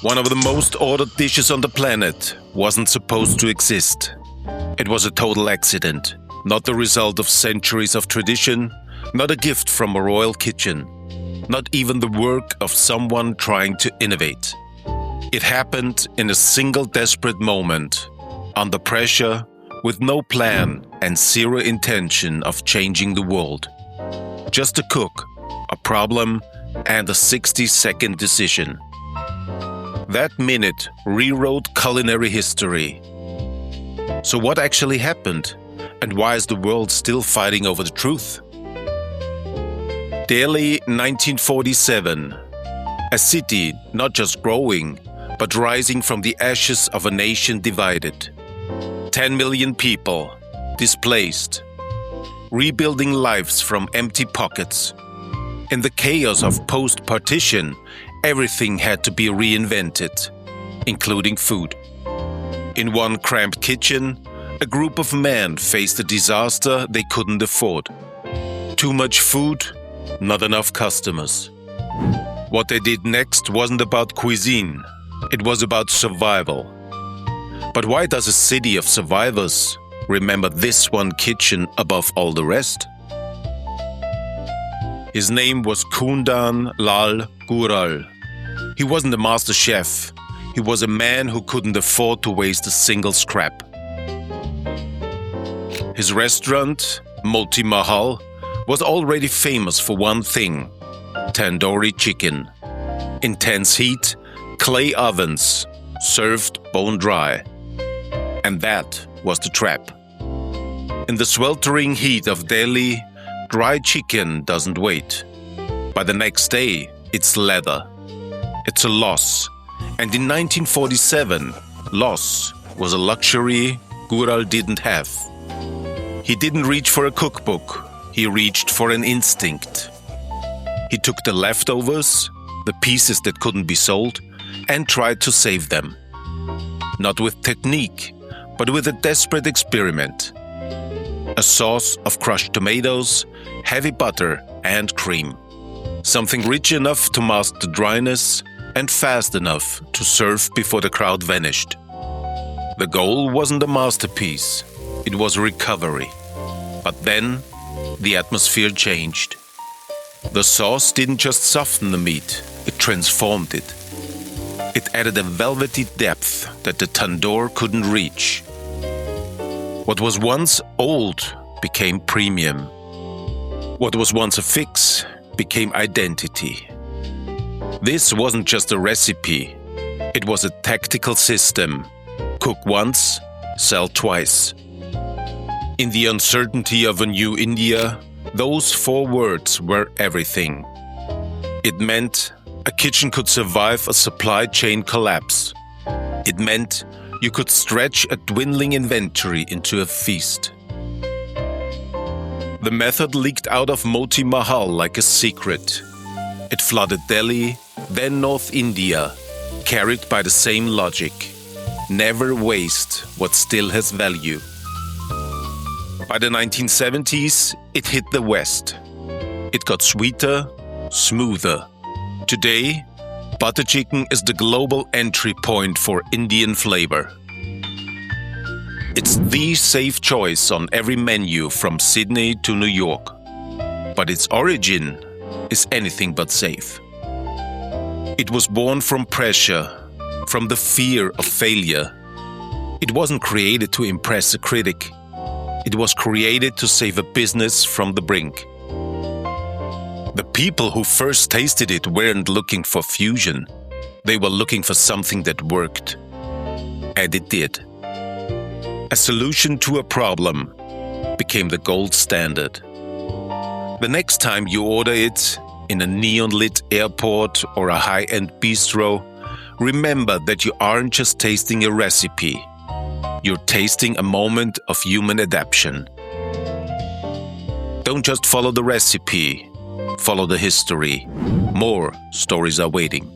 One of the most ordered dishes on the planet wasn't supposed to exist. It was a total accident, not the result of centuries of tradition, not a gift from a royal kitchen, not even the work of someone trying to innovate. It happened in a single desperate moment, under pressure, with no plan and zero intention of changing the world. Just a cook, a problem, and a 60-second decision. That minute rewrote culinary history. So what actually happened? And why is the world still fighting over the truth? Delhi, 1947. A city not just growing, but rising from the ashes of a nation divided. 10 million people, displaced, rebuilding lives from empty pockets. In the chaos of post-partition, everything had to be reinvented, including food. In one cramped kitchen, a group of men faced a disaster they couldn't afford. Too much food, not enough customers. What they did next wasn't about cuisine, it was about survival. But why does a city of survivors remember this one kitchen above all the rest? His name was Kundan Lal Gujral. He wasn't a master chef. He was a man who couldn't afford to waste a single scrap. His restaurant, Moti Mahal, was already famous for one thing: Tandoori chicken. Intense heat, clay ovens, served bone dry. And that was the trap. In the sweltering heat of Delhi, dry chicken doesn't wait. By the next day, it's leather. It's a loss. And in 1947, loss was a luxury Gujral didn't have. He didn't reach for a cookbook. He reached for an instinct. He took the leftovers, the pieces that couldn't be sold, and tried to save them. Not with technique, but with a desperate experiment. A sauce of crushed tomatoes, heavy butter, and cream. Something rich enough to mask the dryness and fast enough to serve before the crowd vanished. The goal wasn't a masterpiece, it was recovery. But then, the atmosphere changed. The sauce didn't just soften the meat, it transformed it. It added a velvety depth that the tandoor couldn't reach. What was once old became premium. What was once a fix became identity. This wasn't just a recipe, it was a tactical system. Cook once, sell twice. In the uncertainty of a new India, those 4 words were everything. It meant a kitchen could survive a supply chain collapse. It meant you could stretch a dwindling inventory into a feast. The method leaked out of Moti Mahal like a secret. It flooded Delhi, then North India, carried by the same logic. Never waste what still has value. By the 1970s, it hit the West. It got sweeter, smoother. Today, butter chicken is the global entry point for Indian flavor. It's the safe choice on every menu from Sydney to New York. But its origin is anything but safe. It was born from pressure, from the fear of failure. It wasn't created to impress a critic. It was created to save a business from the brink. The people who first tasted it weren't looking for fusion. They were looking for something that worked. And it did. A solution to a problem became the gold standard. The next time you order it in a neon-lit airport or a high-end bistro, remember that you aren't just tasting a recipe. You're tasting a moment of human adaptation. Don't just follow the recipe, follow the history. More stories are waiting.